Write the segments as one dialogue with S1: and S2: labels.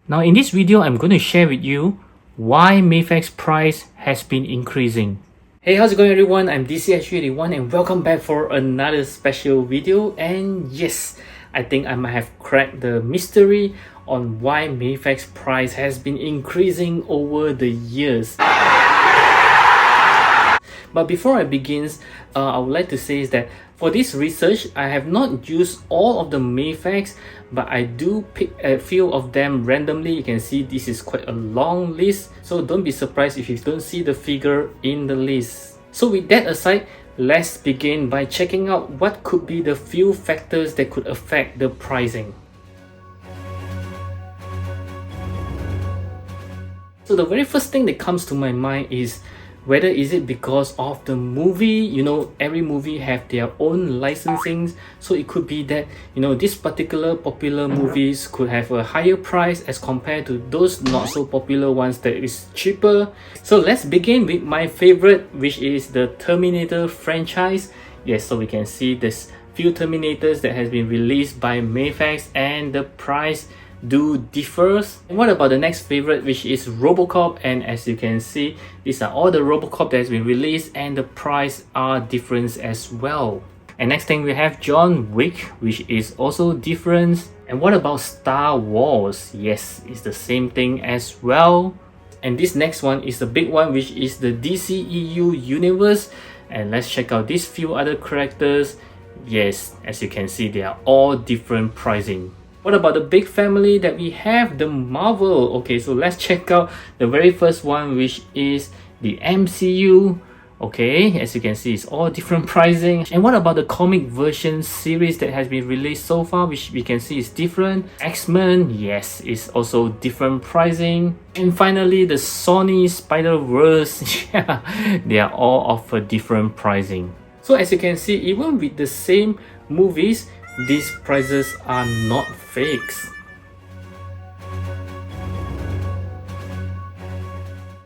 S1: Now in this video, I'm going to share with you why Mayfac's price has been increasing. Hey, how's it going everyone? I'm DCSU81 and welcome back for another special video. And yes, I think I might have cracked the mystery on why Mayfac's price has been increasing over the years. But before I begin, I would like to say is that for this research, I have not used all of the Mayfacs, but I do pick a few of them randomly. You can see this is quite a long list, so don't be surprised if you don't see the figure in the list. So with that aside, let's begin by checking out what could be the few factors that could affect the pricing. So the very first thing that comes to my mind is whether is it because of the movie. Every movie have their own licensing, so it could be that this particular popular movies could have a higher price as compared to those not so popular ones that is cheaper. So let's begin with my favorite, which is the Terminator franchise. Yes, so we can see this few Terminators that has been released by Mayfac and the price do differs. And what about the next favorite, which is Robocop? And as you can see, these are all the Robocop that has been released and the price are different as well. And next thing we have John Wick, which is also different. And what about Star Wars? Yes, it's the same thing as well. And this next one is the big one, which is the DCEU universe. And let's check out these few other characters. Yes, as you can see, they are all different pricing. What about the big family that we have, the Marvel? Okay, so let's check out the very first one, which is the MCU. Okay, as you can see, it's all different pricing. And what about the comic version series that has been released so far, which we can see is different? X-Men, yes, it's also different pricing. And finally, the Sony Spider-Verse, yeah, they are all of a different pricing. So as you can see, even with the same movies, these prices are not fakes.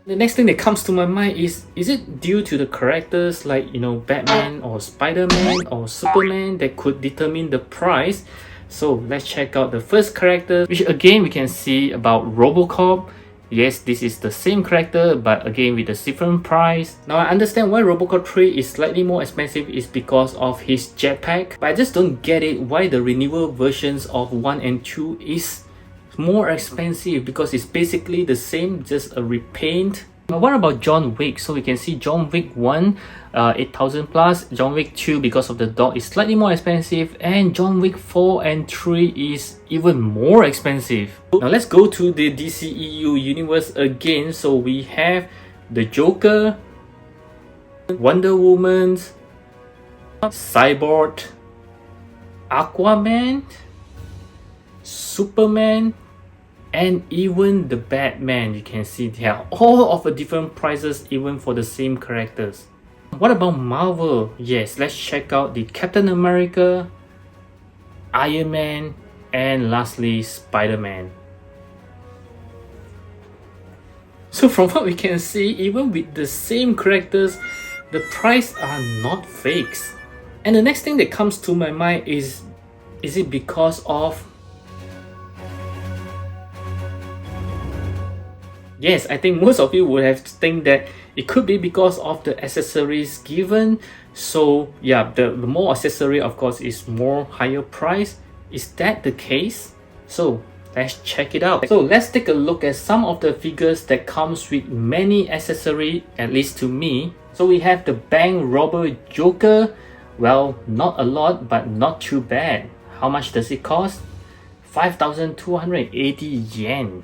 S1: The next thing that comes to my mind is it due to the characters like Batman or Spider-Man or Superman that could determine the price? So let's check out the first character, which again we can see about Robocop. Yes, this is the same character, but again with a different price. Now I understand why Robocop 3 is slightly more expensive is because of his jetpack, but I just don't get it why the renewal versions of 1 and 2 is more expensive, because it's basically the same, just a repaint. Now what about John Wick? So we can see John Wick 1, 8,000 plus. John Wick 2, because of the dog, is slightly more expensive, and John Wick 4 and 3 is even more expensive. Now let's go to the DCEU universe again. So we have the Joker, Wonder Woman, Cyborg, Aquaman, Superman, and even the Batman. You can see they are all of a different prices even for the same characters. What about Marvel? Yes, let's check out the Captain America, Iron Man, and lastly Spider-Man. So from what we can see, even with the same characters, the price are not fakes. And the next thing that comes to my mind is it because of... Yes, I think most of you would have to think that it could be because of the accessories given. So yeah, the more accessory of course is more higher price. Is that the case? So let's check it out. So let's take a look at some of the figures that comes with many accessory, at least to me. So we have the bank robber Joker. Well, not a lot, but not too bad. How much does it cost? 5,280 yen.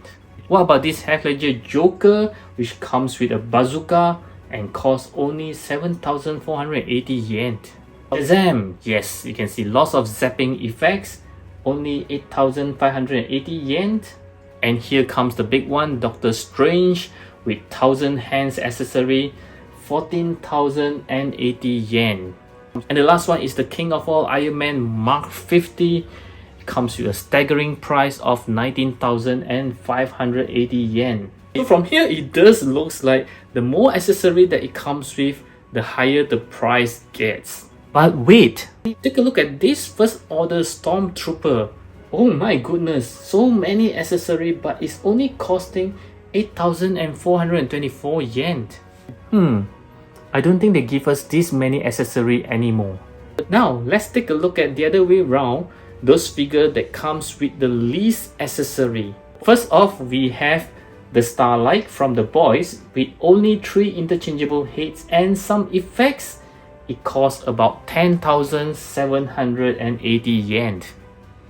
S1: What about this Heath Ledger Joker, which comes with a bazooka and costs only 7,480 yen. Shazam, yes, you can see lots of zapping effects, only 8,580 yen. And here comes the big one, Doctor Strange with 1,000 hands accessory, 14,080 yen. And the last one is the king of all, Iron Man Mark 50. Comes with a staggering price of 19,580 yen. So from here, it does looks like the more accessory that it comes with, the higher the price gets. But wait, take a look at this first order Stormtrooper. Oh my goodness, so many accessories, but it's only costing 8,424 yen. I don't think they give us this many accessories anymore. Now, let's take a look at the other way around, those figures that comes with the least accessory. First off, we have the Starlight from the boys with only 3 interchangeable heads and some effects. It costs about 10,780 yen.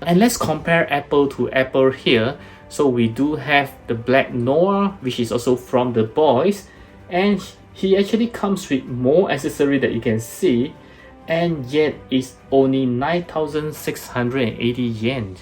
S1: And let's compare apple to apple here. So we do have the Black Noir, which is also from the boys, and he actually comes with more accessory that you can see, and yet it's only 9,680 yen.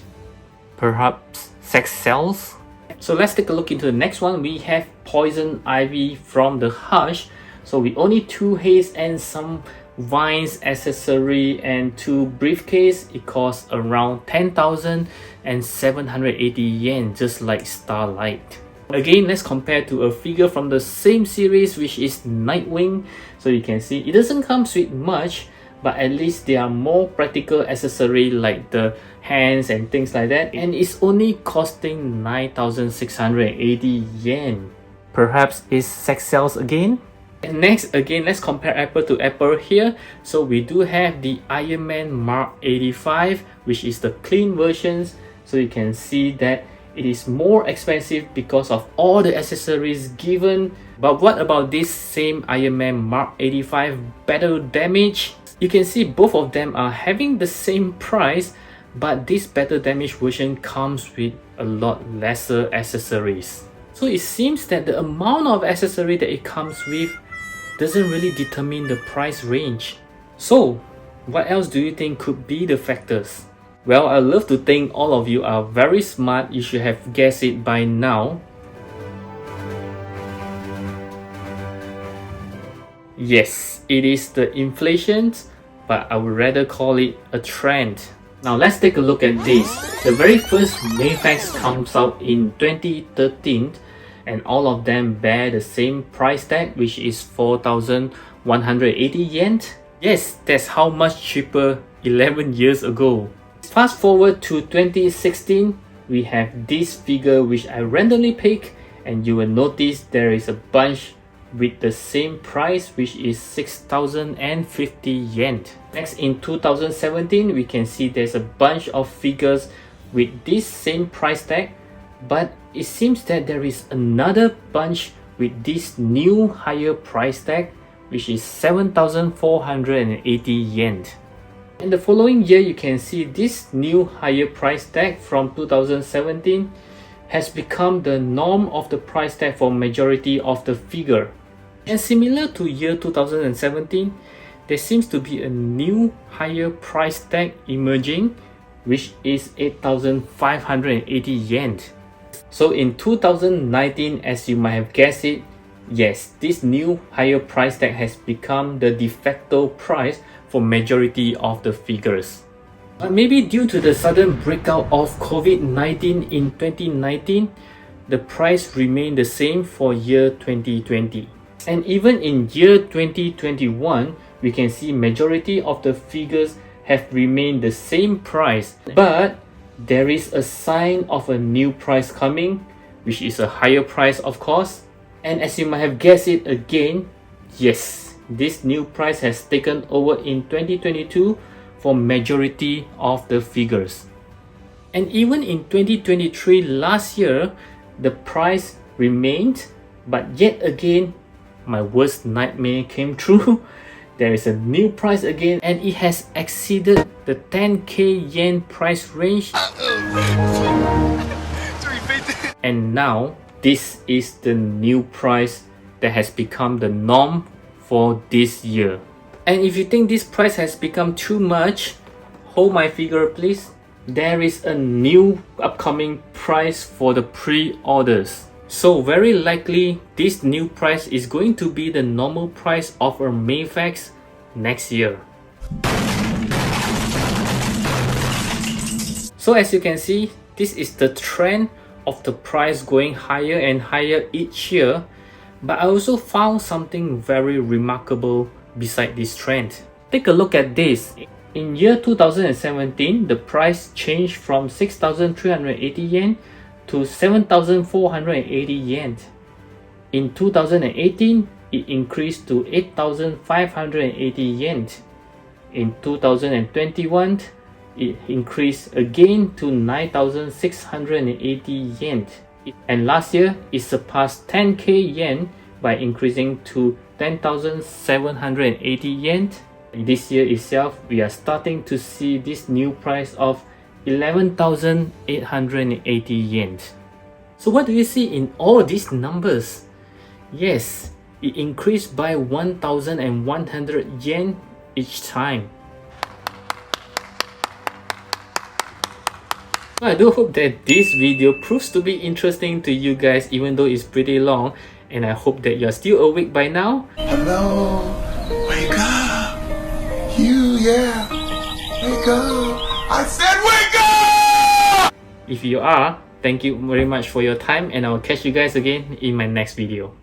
S1: Perhaps sex sells? So let's take a look into the next one. We have Poison Ivy from the Hush. So we only 2 heads and some vines accessory and 2 briefcase. It costs around 10,780 yen, just like Starlight. Again, let's compare to a figure from the same series, which is Nightwing. So you can see it doesn't come with much, but at least there are more practical accessory like the hands and things like that, and it's only costing 9,680 yen. Perhaps it's sex sells again? And next, again, let's compare apple to apple here. So we do have the Iron Man Mark 85, which is the clean versions. So you can see that it is more expensive because of all the accessories given. But what about this same Iron Man Mark 85 battle damage? You can see both of them are having the same price, but this battle damage version comes with a lot lesser accessories. So it seems that the amount of accessory that it comes with doesn't really determine the price range. So what else do you think could be the factors? Well, I love to think all of you are very smart. You should have guessed it by now. Yes, it is the inflation, but I would rather call it a trend. Now let's take a look at this. The very first Mayfax comes out in 2013, and all of them bear the same price tag, which is 4,180 yen. Yes, that's how much cheaper 11 years ago. Fast forward to 2016, we have this figure which I randomly picked, and you will notice there is a bunch with the same price, which is 6,050 yen. Next, in 2017, we can see there's a bunch of figures with this same price tag, but it seems that there is another bunch with this new higher price tag, which is 7,480 yen. In the following year, you can see this new higher price tag from 2017 has become the norm of the price tag for majority of the figure. And similar to year 2017, there seems to be a new higher price tag emerging, which is 8,580 yen. So in 2019, as you might have guessed it, yes, this new higher price tag has become the de facto price for majority of the figures. But maybe due to the sudden breakout of COVID-19 in 2019, the price remained the same for year 2020. And even in year 2021, we can see majority of the figures have remained the same price, but there is a sign of a new price coming, which is a higher price, of course. And as you might have guessed it again, yes, this new price has taken over in 2022 for majority of the figures. And even in 2023 last year, the price remained, but yet again, my worst nightmare came true. There is a new price again, and it has exceeded the 10k yen price range. And now this is the new price that has become the norm for this year. And if you think this price has become too much, hold my figure please. There is a new upcoming price for the pre-orders. So very likely this new price is going to be the normal price of a Mayfax next year. So as you can see, this is the trend of the price going higher and higher each year. But I also found something very remarkable beside this trend. Take a look at this. In year 2017, the price changed from 6,380 yen to 7,480 yen. In 2018, it increased to 8,580 yen. In 2021, it increased again to 9,680 yen. And last year, it surpassed 10k yen by increasing to 10,780 yen. This year itself, we are starting to see this new price of 11,880 yen. So what do you see in all these numbers? Yes, it increased by 1,100 yen each time. I do hope that this video proves to be interesting to you guys, even though it's pretty long, and I hope that you're still awake by now.
S2: Hello, wake up. Yeah, wake up. I said wake up!
S1: If you are, thank you very much for your time, and I'll catch you guys again in my next video.